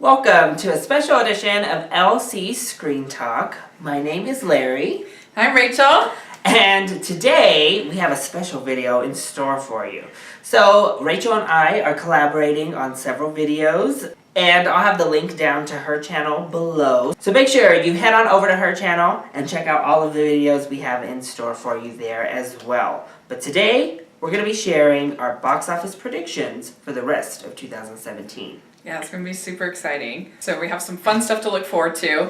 Welcome to a special edition of LC Screen Talk. My name is Larry. I'm Rachel. And today we have a special video in store for you. So Rachel and I are collaborating on several videos, and I'll have the link down to her channel below. So make sure you head on over to her channel and check out all of the videos we have in store for you there as well. But today we're going to be sharing our box office predictions for the rest of 2017. Yeah, it's going to be super exciting. So we have some fun stuff to look forward to,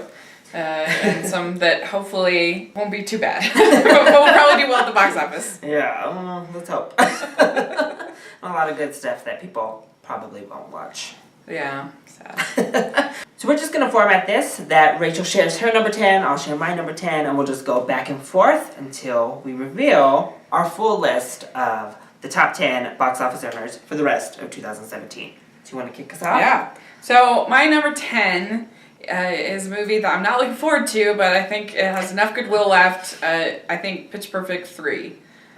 and some that hopefully won't be too bad. But we'll probably do well at the box office. Yeah, let's hope. A lot of good stuff that people probably won't watch. Yeah, sad. So we're just going to format this, that Rachel shares her number 10, I'll share my number 10, and we'll just go back and forth until we reveal our full list of the top 10 box office earners for the rest of 2017. Do you want to kick us off? Yeah. So my number 10 is a movie that I'm not looking forward to, but I think it has enough goodwill left. I think Pitch Perfect 3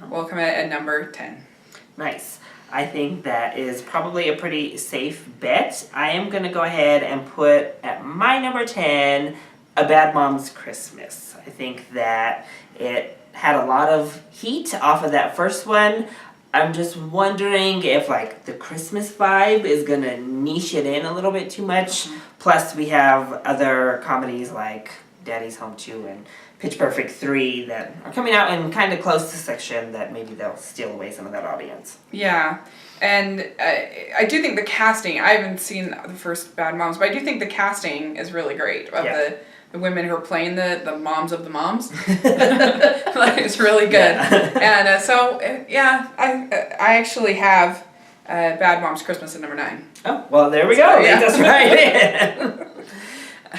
will come at number 10. Nice. I think that is probably a pretty safe bet. I am going to go ahead and put at my number 10, A Bad Mom's Christmas. I think that it had a lot of heat off of that first one. I'm just wondering if like the Christmas vibe is going to niche it in a little bit too much. Mm-hmm. Plus we have other comedies like Daddy's Home 2 and Pitch Perfect 3 that are coming out in kind of close to section that maybe they'll steal away some of that audience. Yeah, and I do think the casting, I haven't seen the first Bad Moms, but I do think the casting is really great of the women who are playing the moms of the moms. Like, it's really good. Yeah. And I actually have Bad Moms Christmas at number 9. Oh, well, there we go. Yeah. That's right.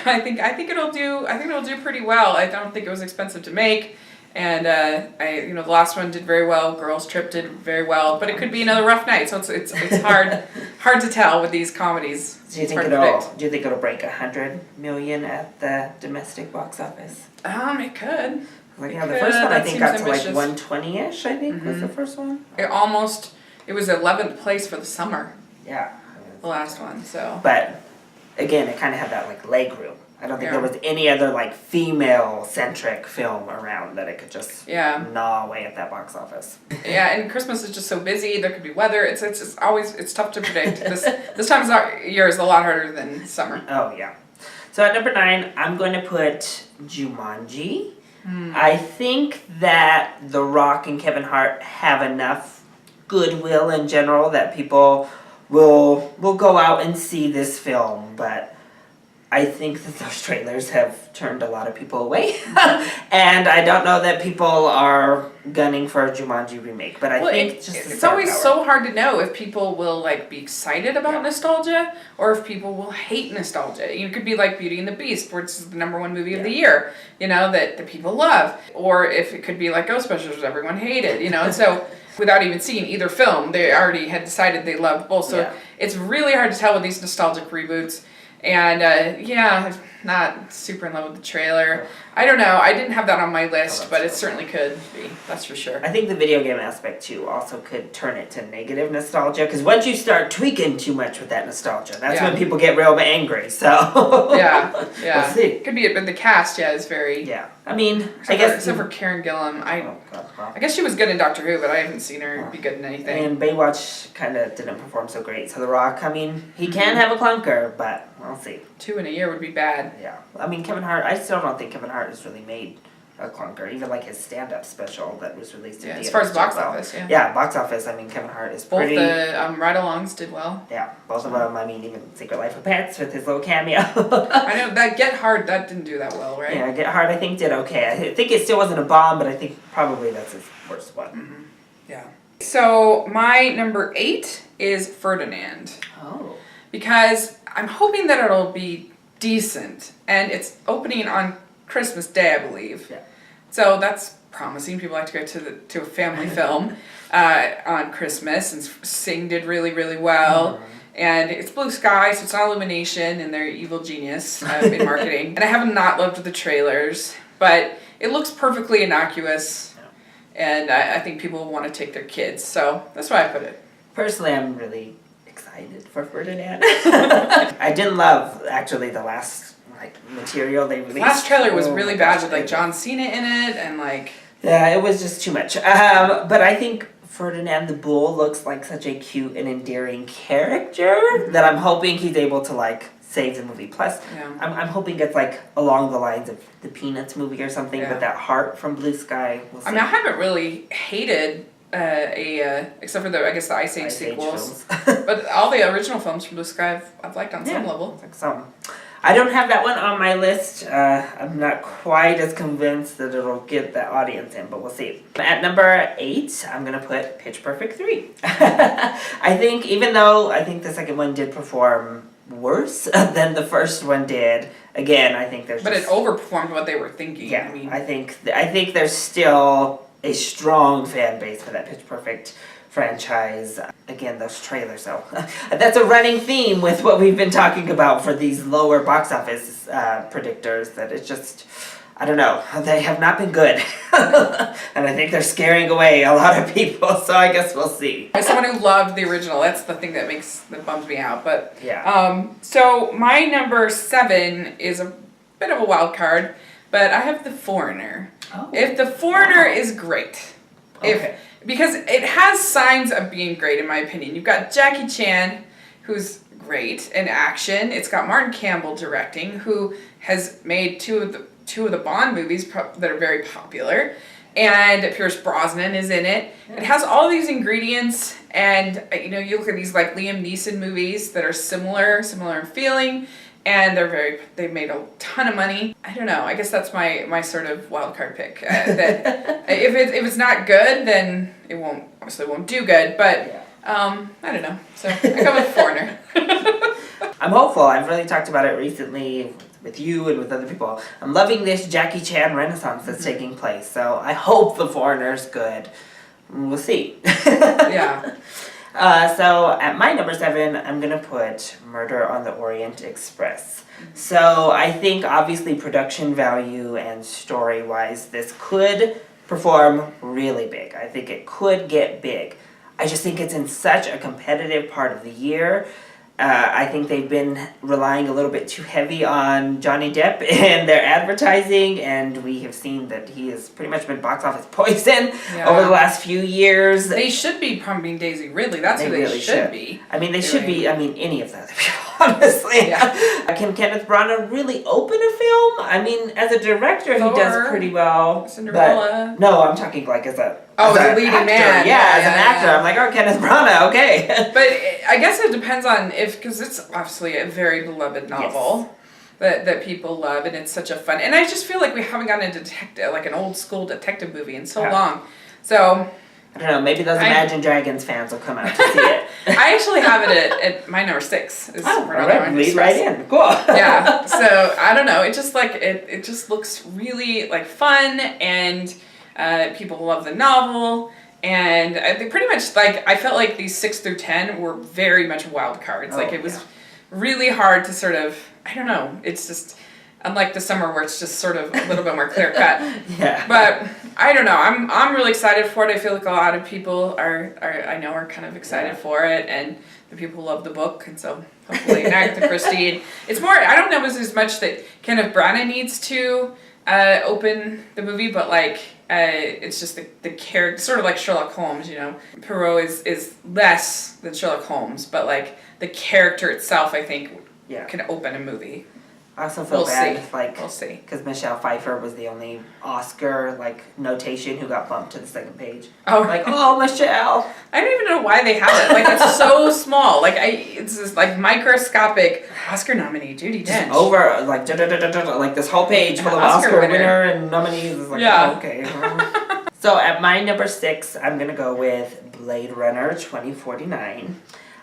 I think it'll do pretty well. I don't think it was expensive to make, and the last one did very well. Girls Trip did very well, but it could be another rough night. So it's hard to tell with these comedies. Do you think it'll break 100 million at the domestic box office? It could. Like the first one I think got to like 120-ish. I think was the first one. It was 11th place for the summer. Yeah. The last one. So. But. Again, it kind of had that like leg room. I don't think there was any other like female-centric film around that it could just gnaw away at that box office. Yeah, and Christmas is just so busy. There could be weather. It's always tough to predict. This time of year is a lot harder than summer. Oh yeah. So at number 9, I'm going to put Jumanji. I think that The Rock and Kevin Hart have enough goodwill in general that people will go out and see this film, but I think that those trailers have turned a lot of people away. And I don't know that people are gunning for a Jumanji remake, but I think it's always so hard to know if people will like be excited about nostalgia or if people will hate nostalgia. It could be like Beauty and the Beast, which is the number 1 movie of the year, that people love, or if it could be like Ghostbusters, everyone hated, and so without even seeing either film, they already had decided they loved both. So it's really hard to tell with these nostalgic reboots. And I'm not super in love with the trailer. I don't know. I didn't have that on my list, but it certainly could be. That's for sure. I think the video game aspect, too, also could turn it to negative nostalgia. Because once you start tweaking too much with that nostalgia, that's when people get real angry. So yeah. We'll see. Could be it, but the cast, is very... Yeah. I mean, except for Karen Gillan. I guess she was good in Doctor Who, but I haven't seen her be good in anything. And Baywatch kind of didn't perform so great. So The Rock, I mean, he can have a clunker, but we'll see. 2 in a year would be bad. Yeah. I mean, Kevin Hart, I still don't think Kevin Hart has really made a clunker. Even like his stand-up special that was released in as far as box office, Yeah, box office, I mean, Kevin Hart is pretty... Both the ride-alongs did well. Yeah, both of them. I mean, even Secret Life of Pets with his little cameo. I know, that Get Hard, that didn't do that well, right? Yeah, Get Hard, I think, did okay. I think it still wasn't a bomb, but I think probably that's his worst one. Mm-hmm. Yeah. So, my number 8 is Ferdinand. Oh. Because I'm hoping that it'll be decent, and it's opening on Christmas Day, I believe. Yeah. So that's promising. People like to go to a family film on Christmas, and Sing did really, really well. Mm-hmm. And it's blue sky, so it's not Illumination and their evil genius in marketing. And I have not loved the trailers, but it looks perfectly innocuous, and I think people will want to take their kids. So that's why I put it. Personally, I'm really excited for Ferdinand. I didn't love, actually, the last material they released. The last trailer was really bad with John Cena in it and Yeah, it was just too much. But I think Ferdinand the Bull looks like such a cute and endearing character that I'm hoping he's able to save the movie. Plus, I'm hoping it's along the lines of the Peanuts movie or something, but that heart from Blue Sky. We'll see. I mean, I haven't really hated except for the Ice Age sequels, but all the original films from Blue Sky I've liked on some level. I don't have that one on my list. I'm not quite as convinced that it'll get that audience in, but we'll see. At number 8, I'm going to put Pitch Perfect 3. I think, even though I think the second one did perform worse than the first one did, again, I think there's But it overperformed what they were thinking. Yeah, I think there's still a strong fan base for that Pitch Perfect franchise. Again, those trailers, so that's a running theme with what we've been talking about for these lower box office predictors, that it's just, I don't know, they have not been good. And I think they're scaring away a lot of people, so I guess we'll see. As someone who loved the original, that's the thing that bums me out. But yeah. So my number 7 is a bit of a wild card, but I have The Foreigner. Oh. If The Foreigner is great, because it has signs of being great in my opinion. You've got Jackie Chan, who's great in action. It's got Martin Campbell directing, who has made two of the Bond movies that are very popular, and Pierce Brosnan is in it. It has all these ingredients, and you look at these Liam Neeson movies that are similar in feeling, and they've made a ton of money. I don't know. I guess that's my sort of wild card pick. That if it's not good, then it obviously won't do good. But I don't know. So I go with Foreigner. I'm hopeful. I've really talked about it recently with you and with other people. I'm loving this Jackie Chan renaissance that's taking place. So I hope The Foreigner's good. We'll see. Yeah. So at my number 7, I'm going to put Murder on the Orient Express. So I think obviously production value and story-wise, this could perform really big. I think it could get big. I just think it's in such a competitive part of the year. I think they've been relying a little bit too heavy on Johnny Depp and their advertising, and we have seen that he has pretty much been box office poison over the last few years. They should be pumping Daisy Ridley. That's who they really should be. I mean, they should be, any of the other people, honestly. Yeah. Can Kenneth Branagh really open a film? I mean, as a director, he does pretty well. Cinderella. But, no, I'm talking as a... as a leading actor. man. Yeah, as an actor. I'm like, Kenneth Branagh, okay. But I guess it depends on because it's obviously a very beloved novel that people love, and it's such a fun. And I just feel like we haven't gotten a detective, an old school detective movie in so long. So I don't know. Maybe those Imagine Dragons fans will come out to see it. I actually have it at my number 6. All right, lead right in. Cool. Yeah. So I don't know. It just it just looks really fun, and people love the novel. And they pretty much I felt like these 6 through 10 were very much wild cards. It was really hard to sort of, I don't know. It's just unlike the summer where it's just sort of a little bit more clear cut. Yeah. But I don't know. I'm really excited for it. I feel like a lot of people are kind of excited for it, and the people who love the book, and so hopefully Agatha Christie. It's more. I don't know if it's as much that Kenneth Branagh needs to open the movie, but it's just the character, sort of like Sherlock Holmes, Poirot is less than Sherlock Holmes, but the character itself, I think, can open a movie. I also feel bad, we'll see, because Michelle Pfeiffer was the only Oscar notation who got bumped to the second page. Oh, Michelle. I don't even know why they have it. It's so small. It's this microscopic Oscar nominee Judi Dench. Over this whole page full of Oscar winner and nominees. It's okay. So at my number 6, I'm gonna go with Blade Runner 2049.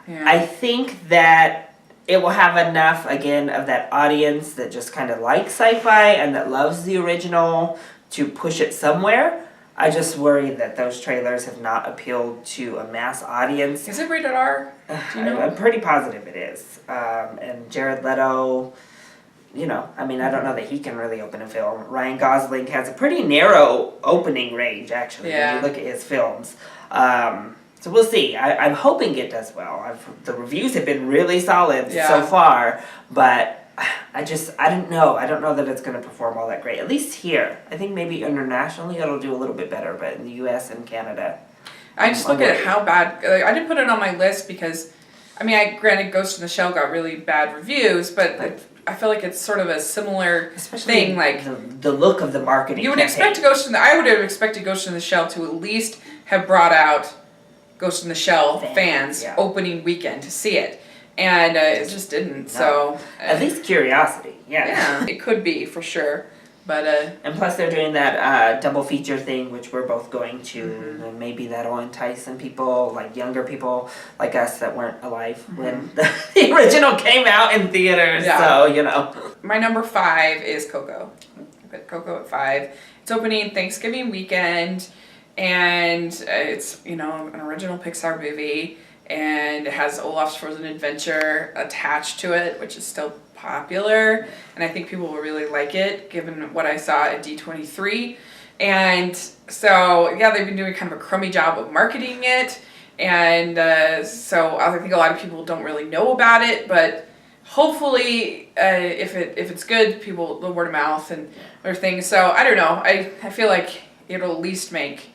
Yeah. I think that it will have enough, again, of that audience that just kind of likes sci-fi and that loves the original to push it somewhere. I just worry that those trailers have not appealed to a mass audience. Is it rated R? Do you know? I'm pretty positive it is. And Jared Leto, I don't know that he can really open a film. Ryan Gosling has a pretty narrow opening range, actually, when you look at his films. So we'll see. I'm hoping it does well. The reviews have been really solid Yeah. so far, but I don't know. I don't know that it's going to perform all that great. At least here. I think maybe internationally it'll do a little bit better, but in the U.S. and Canada. I just look at how bad. I didn't put it on my list because, I mean, granted, Ghost in the Shell got really bad reviews, but I feel like it's sort of a similar thing. Like the look of the marketing. You would campaign. expect I would have expected Ghost in the Shell to at least have brought out Ghost in the Shell fans opening weekend to see it. And it just didn't. No. So at least curiosity, yeah, it could be for sure. But and plus they're doing that double feature thing, which we're both going to, and maybe that'll entice some people, like younger people like us that weren't alive when the original came out in theaters. Yeah. So you know, my number 5 is Coco. I put Coco at 5. It's opening Thanksgiving weekend, and it's an original Pixar movie. And it has Olaf's Frozen Adventure attached to it, which is still popular. And I think people will really like it, given what I saw at D23. And so, yeah, they've been doing kind of a crummy job of marketing it. And so I think a lot of people don't really know about it. But hopefully, if it's good, people, the word of mouth and other things. So I don't know. I feel like it'll at least make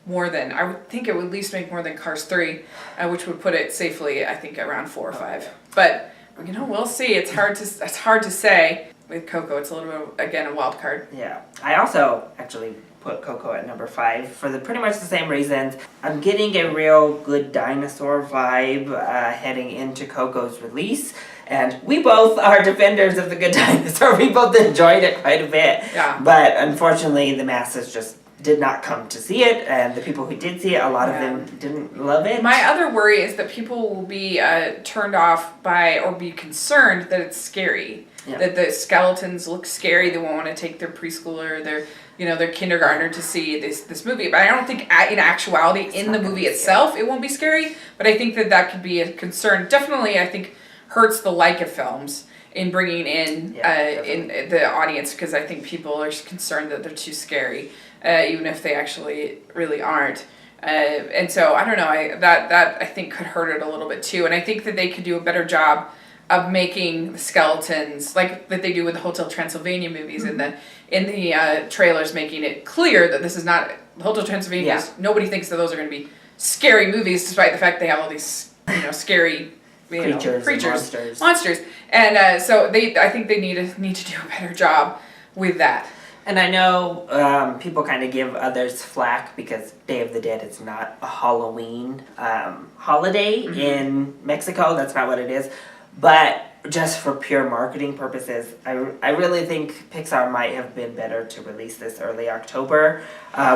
I would think it would at least make more than Cars 3, which would put it safely, I think, around 4 or 5. But, we'll see. It's hard to say. With Coco, it's a little bit, again, a wild card. Yeah. I also actually put Coco at number 5 for pretty much the same reasons. I'm getting a real good dinosaur vibe heading into Coco's release. And we both are defenders of the Good Dinosaur. We both enjoyed it quite a bit. Yeah. But unfortunately, the masses just did not come to see it, and the people who did see it, a lot of them didn't love it. My other worry is that people will be turned off by or be concerned that it's scary. Yeah. That the skeletons look scary. They won't want to take their preschooler, their kindergartner to see this movie. But I don't think in actuality, in the movie itself, it won't be scary. But I think that could be a concern. Definitely, I think hurts the Leica films in bringing in the audience, because I think people are concerned that they're too scary. Even if they actually really aren't. And so, I don't know, that I think could hurt it a little bit too. And I think that they could do a better job of making the skeletons, like that they do with the Hotel Transylvania movies, in the trailers, making it clear that this is not, Hotel Transylvania, nobody thinks that those are going to be scary movies, despite the fact they have all these scary creatures, monsters. And so I think they need to do a better job with that. And I know people kind of give others flack because Day of the Dead is not a Halloween holiday in Mexico. That's not what it is. But just for pure marketing purposes, I really think Pixar might have been better to release this early October.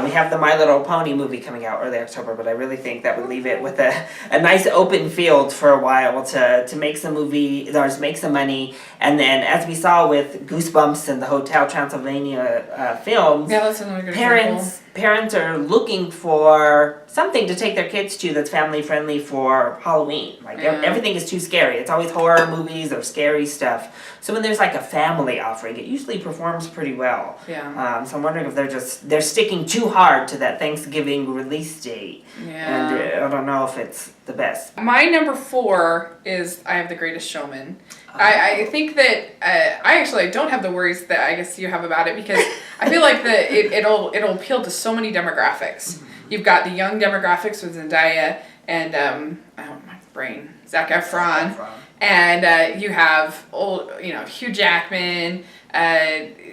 We have the My Little Pony movie coming out early October, but I really think that would leave it with a nice open field for a while to make some make some money. And then, as we saw with Goosebumps and the Hotel Transylvania films, that's another good parents are looking for something to take their kids to that's family friendly for Halloween. Everything is too scary. It's always horror movies or scary stuff. So when there's like a family offering, it usually performs pretty well. Yeah. So I'm wondering if they're sticking too hard to that Thanksgiving release date. Yeah. And I don't know if it's the best. My number 4 is I Have the Greatest Showman. I think that I don't have the worries that I guess you have about it, because I feel like it'll appeal to so many demographics. You've got the young demographics with Zendaya and Zac Efron. And you have Hugh Jackman.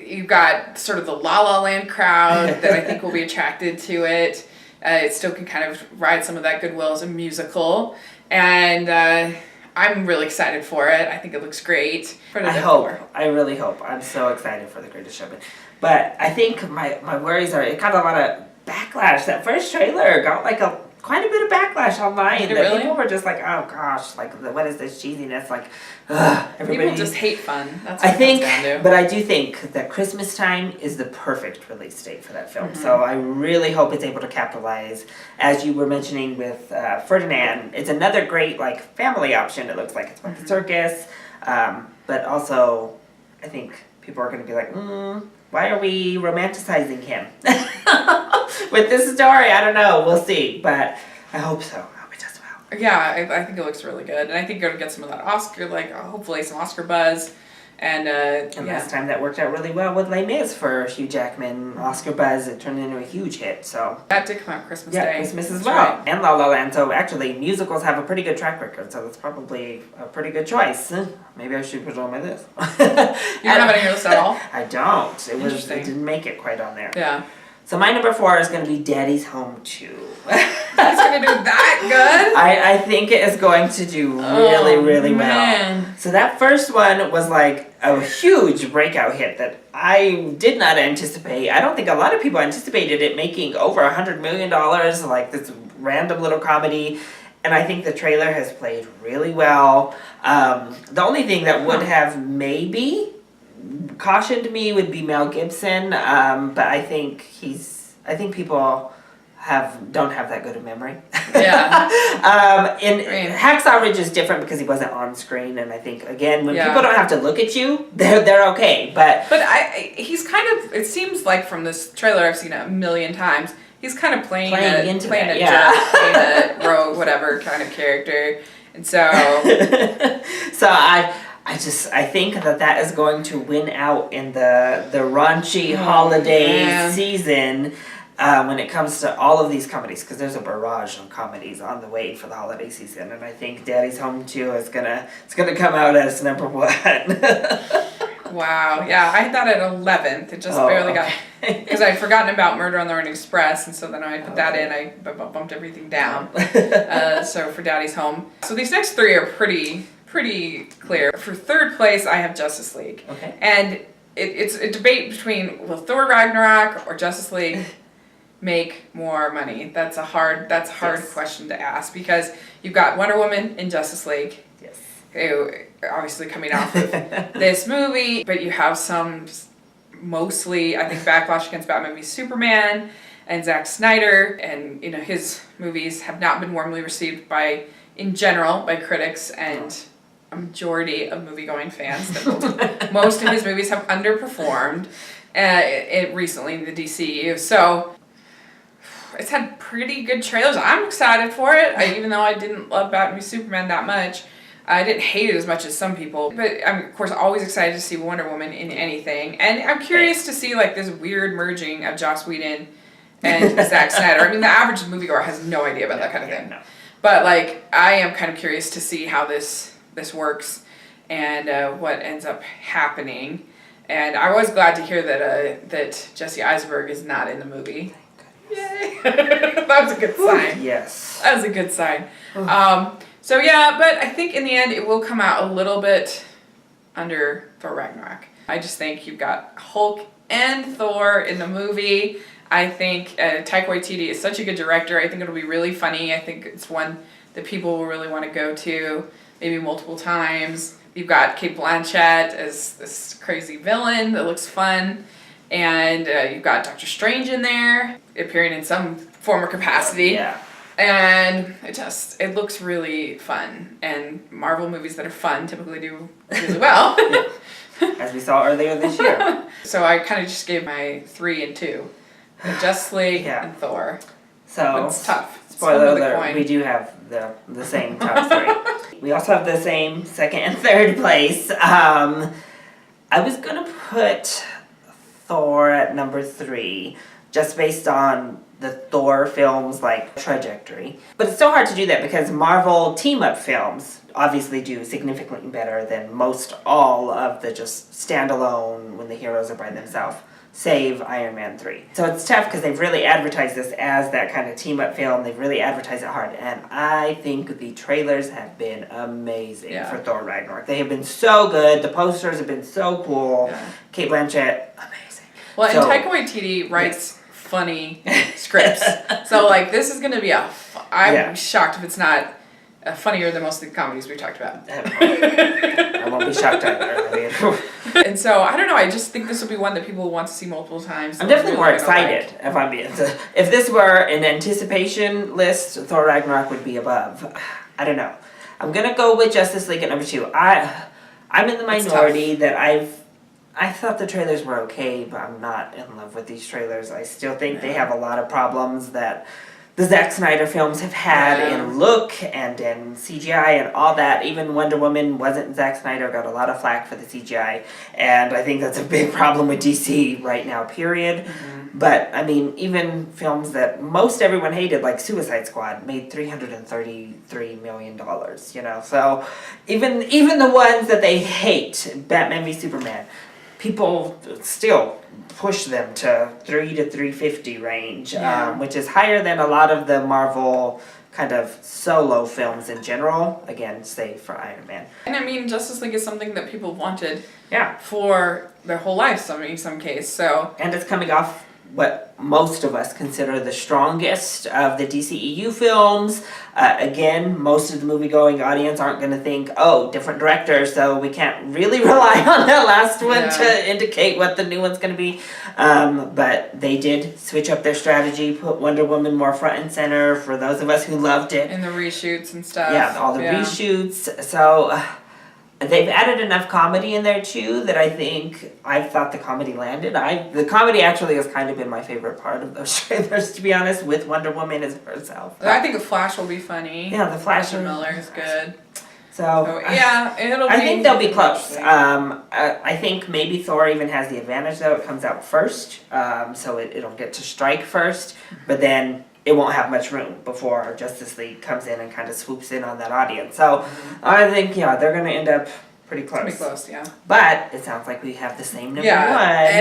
You've got sort of the La La Land crowd that I think will be attracted to it. It still can kind of ride some of that goodwill as a musical. And I'm really excited for it. I think it looks great. I really hope. I'm so excited for The Greatest Showman. But I think my worries are, it got a lot of backlash. That first trailer got quite a bit of backlash online. Really? People were just like, oh gosh, what is this cheesiness? Everybody. People just hate fun. That's what it comes down to. But I do think that Christmas time is the perfect release date for that film. So I really hope it's able to capitalize. As you were mentioning with Ferdinand, it's another great family option. It looks like it's about the circus. But also, I think people are going to be like, why are we romanticizing him? With this story, I don't know. We'll see. But I hope so. Yeah, I think it looks really good, and I think it'll get some of that Oscar, like hopefully some Oscar buzz, and last time that worked out really well with Les Mis for Hugh Jackman, Oscar buzz. It turned into a huge hit. So that did come out Christmas Day. Christmas as That's well, right. and La La Land. So actually, musicals have a pretty good track record. So that's probably a pretty good choice. Maybe I should put it on my list. You don't have it on your list at all? I don't. It Interesting. didn't make it quite on there. Yeah. So my number 4 is going to be Daddy's Home 2. It's gonna do that good? I think it is going to do really well. Man. So that first one was like a huge breakout hit that I did not anticipate. I don't think a lot of people anticipated it making over $100 million, like this random little comedy. And I think the trailer has played really well. The only thing that would have maybe cautioned me would be Mel Gibson, but I think people don't have that good a memory. Yeah. Hacksaw Ridge is different because he wasn't on screen, and I think again when Yeah. people don't have to look at you, they're okay. But he's kind of, it seems like from this trailer I've seen it a million times, he's kind of playing a jerk, playing a rogue, whatever kind of character, and so so I think that is going to win out in the raunchy holiday season. When it comes to all of these comedies, because there's a barrage of comedies on the way for the holiday season, and I think Daddy's Home 2 is gonna come out as number 1. Wow, yeah, I had that at 11th. It just barely got, because I'd forgotten about Murder on the Orient Express, and so then I put that in. I bumped everything down. So for Daddy's Home, so these next 3 are pretty clear. For third place, I have Justice League. Okay. And it's a debate between will Thor Ragnarok or Justice League make more money? That's a hard question to ask, because you've got Wonder Woman in Justice League. Yes. Who obviously coming off of this movie, but you have some mostly, I think, backlash against Batman v Superman and Zack Snyder, and his movies have not been warmly received in general by critics and a majority of movie-going fans. That most of his movies have underperformed recently in the DCU. So it's had pretty good trailers. I'm excited for it, even though I didn't love Batman v Superman that much. I didn't hate it as much as some people, but I'm, of course, always excited to see Wonder Woman in anything. And I'm curious to see, like, this weird merging of Joss Whedon and Zack Snyder. I mean, the average moviegoer has no idea about that kind of thing. No. But, like, I am kind of curious to see how this works and what ends up happening. And I was glad to hear that Jesse Eisenberg is not in the movie. Yay! That was a good sign. Yes. That was a good sign. So yeah, but I think in the end it will come out a little bit under Thor Ragnarok. I just think you've got Hulk and Thor in the movie. I think Taika Waititi is such a good director. I think it'll be really funny. I think it's one that people will really want to go to, maybe multiple times. You've got Cate Blanchett as this crazy villain that looks fun. And you've got Doctor Strange in there, appearing in some form or capacity. Yeah. And it looks really fun. And Marvel movies that are fun typically do really well. As we saw earlier this year. So I kind of just gave my 3 and 2. Justice League and Thor. So it's tough. Spoiler alert, we do have the same top 3. We also have the same second and third place. I was going to put Thor at number 3, just based on the Thor films' trajectory. But it's so hard to do that because Marvel team-up films obviously do significantly better than most all of the just standalone when the heroes are by themselves, save Iron Man 3. So it's tough because they've really advertised this as that kind of team-up film. They've really advertised it hard, and I think the trailers have been amazing for Thor Ragnarok. They have been so good. The posters have been so cool. Yeah. Cate Blanchett, amazing. Well, and Taika Waititi writes funny scripts. So, this is going to be I'm shocked if it's not funnier than most of the comedies we talked about. I won't be shocked either. And so, I don't know, I just think this will be one that people will want to see multiple times. I'm definitely more excited, if this were an anticipation list, Thor Ragnarok would be above. I don't know. I'm going to go with Justice League at number 2. I'm in the minority that I thought the trailers were okay, but I'm not in love with these trailers. I still think they have a lot of problems that the Zack Snyder films have had in look and in CGI and all that. Even Wonder Woman wasn't Zack Snyder, got a lot of flack for the CGI. And I think that's a big problem with DC right now, period. Mm-hmm. But, I mean, even films that most everyone hated, like Suicide Squad, made $333 million, you know? So, even the ones that they hate, Batman v Superman, people still push them to 3 to 350 range, which is higher than a lot of the Marvel kind of solo films in general. Again, say for Iron Man. And I mean, Justice League is something that people wanted Yeah. for their whole life, in some case. So. And it's coming off what most of us consider the strongest of the DCEU films. Again, most of the movie-going audience aren't going to think, oh, different director, so we can't really rely on that last one to indicate what the new one's going to be. But they did switch up their strategy, put Wonder Woman more front and center for those of us who loved it. And the reshoots and stuff. Yeah, all the reshoots. So they've added enough comedy in there too that I thought the comedy landed. The comedy actually has kind of been my favorite part of those trailers, to be honest, with Wonder Woman as herself. I think the Flash will be funny. Yeah, the Flash. Miller is good. So I think they'll be close. I think maybe Thor even has the advantage though. It comes out first, so it'll get to strike first, but then it won't have much room before Justice League comes in and kind of swoops in on that audience. So I think, they're going to end up pretty close. Pretty close, yeah. But it sounds like we have the same number one. I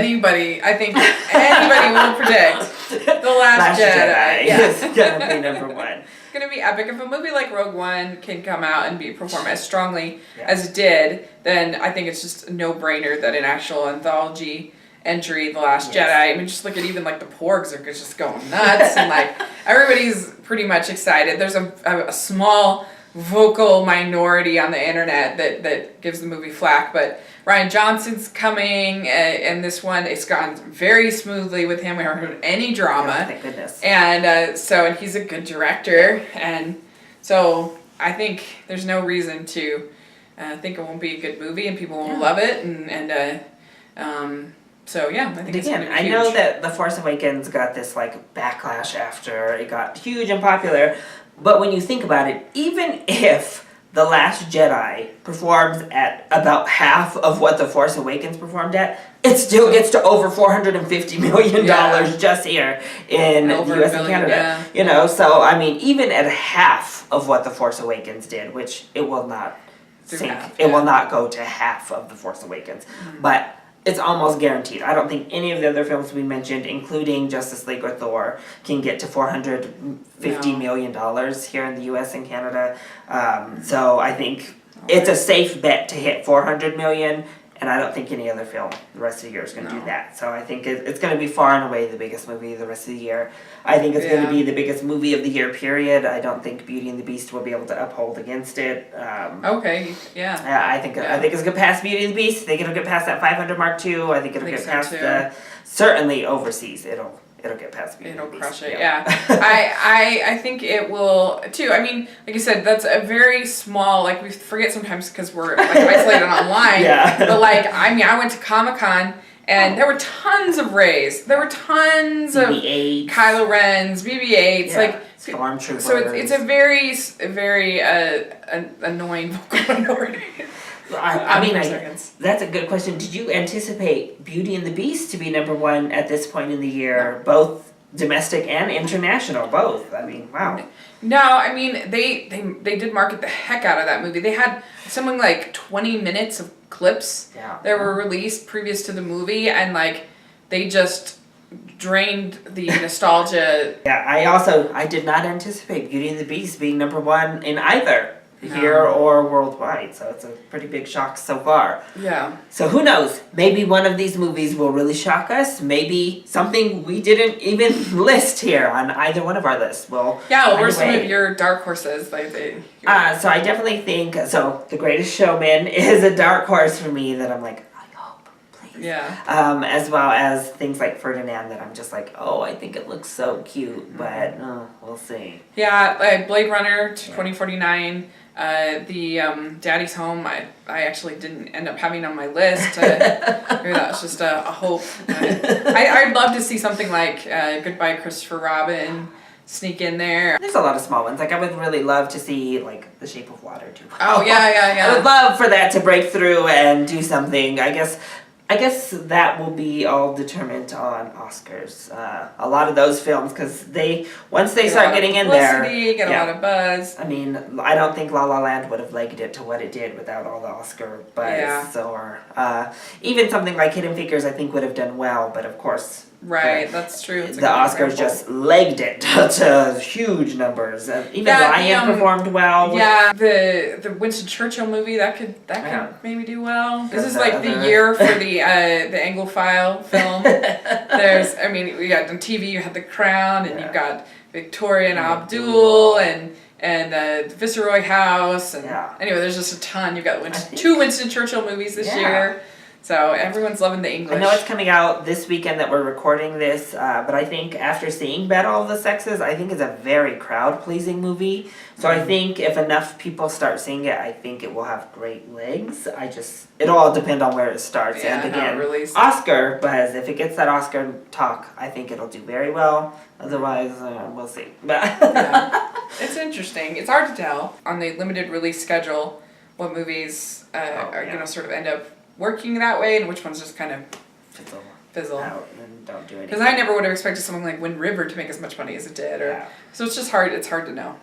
think anybody will predict The Last Jedi. Yes, it's going to be number one. It's going to be epic. If a movie like Rogue One can come out and perform as strongly as it did, then I think it's just a no-brainer that an actual anthology entry, The Last Jedi. I mean, just look at even like the Porgs are just going nuts, and like everybody's pretty much excited. There's a small vocal minority on the internet that gives the movie flack, but Rian Johnson's coming, and this one, it's gone very smoothly with him. We haven't heard any drama. Oh, thank goodness. And and he's a good director, and so I think there's no reason to think it won't be a good movie and people won't love it, so I think it's gonna be huge. I know that The Force Awakens got this like backlash after it got huge and popular, but when you think about it, even if The Last Jedi performs at about half of what The Force Awakens performed at, it still gets to over $450 million just here in the US and Canada. You know, so I mean, even at half of what The Force Awakens did, which it will not it will not go to half of The Force Awakens, but it's almost guaranteed. I don't think any of the other films we mentioned, including Justice League or Thor, can get to $450 million here in the US and Canada. So I think it's a safe bet to hit $400 million, and I don't think any other film the rest of the year is going to do that. So I think it's going to be far and away the biggest movie the rest of the year. I think it's going to be the biggest movie of the year, period. I don't think Beauty and the Beast will be able to uphold against it. I think it's going to pass Beauty and the Beast. I think it'll get past that 500 mark too. I think it'll get past certainly overseas. It'll get past Beauty and the Beast. It'll crush it, I think it will too. I mean, like you said, that's a very small, like we forget sometimes because we're like isolated online. But like, I mean, I went to Comic-Con and there were tons of Rays. There were tons of Kylo Ren's, BB-8s, like Stormtroopers. So it's a very annoying vocal minority. That's a good question. Did you anticipate Beauty and the Beast to be number one at this point in the year, both domestic and international, both? I mean, wow. No, I mean, they did market the heck out of that movie. They had something like 20 minutes of clips that were released previous to the movie, and like they just drained the nostalgia. I did not anticipate Beauty and the Beast being number one in either here or worldwide, so it's a pretty big shock so far. So who knows? Maybe one of these movies will really shock us. Maybe something we didn't even list here on either one of our lists. What were some of your dark horses? So I definitely think The Greatest Showman is a dark horse for me that I'm like, I hope, please. As well as things like Ferdinand that I'm just like, oh, I think it looks so cute, but we'll see. Blade Runner 2049. The Daddy's Home, I actually didn't end up having on my list. Maybe that was just a hope. I'd love to see something like Goodbye Christopher Robin, sneak in there. There's a lot of small ones. Like I would really love to see like The Shape of Water too. Oh yeah. I would love for that to break through and do something. I guess that will be all determined on Oscars. A lot of those films, because once they start getting in there, get a lot of buzz. I mean, I don't think La La Land would have legged it to what it did without all the Oscar buzz. Yeah. Or even something like Hidden Figures, I think would have done well. But of course, right, that's true. It's a the good Oscars example. just legged it to huge numbers. Even Yeah, Ryan performed well. Yeah, the Winston Churchill movie that could maybe do well. This is like the year for the Anglophile film. We got on TV. You had The Crown, and you've got Victoria and Abdul, and the Viceroy House, and anyway, there's just a ton. You've got two Winston Churchill movies this year. So everyone's loving the English. I know it's coming out this weekend that we're recording this, but I think after seeing Battle of the Sexes, I think it's a very crowd-pleasing movie. So I think if enough people start seeing it, I think it will have great legs. It'll all depend on where it starts. Yeah, and again, Oscar buzz. If it gets that Oscar talk, I think it'll do very well. Otherwise, we'll see. It's interesting. It's hard to tell on the limited release schedule what movies are going to sort of end up working that way and which ones just kind of fizzle out and don't do anything. Because I never would have expected something like Wind River to make as much money as it did. So it's just hard. It's hard to know.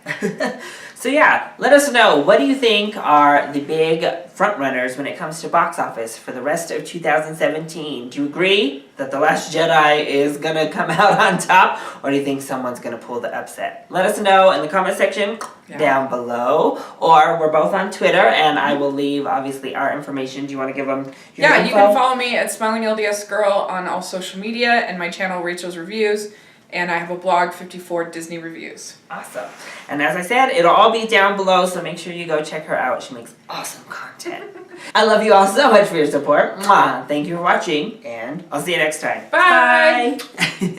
So let us know. What do you think are the big front runners when it comes to box office for the rest of 2017? Do you agree that The Last Jedi is going to come out on top, or do you think someone's going to pull the upset? Let us know in the comment section down below, or we're both on Twitter, and I will leave, obviously, our information. Do you want to give them your info? You can follow me at Smiling LDS Girl on all social media, and my channel, Rachel's Reviews. And I have a blog, 54 Disney Reviews. Awesome. And as I said, it'll all be down below, so make sure you go check her out. She makes awesome content. I love you all so much for your support. Mwah. Thank you for watching, and I'll see you next time. Bye. Bye.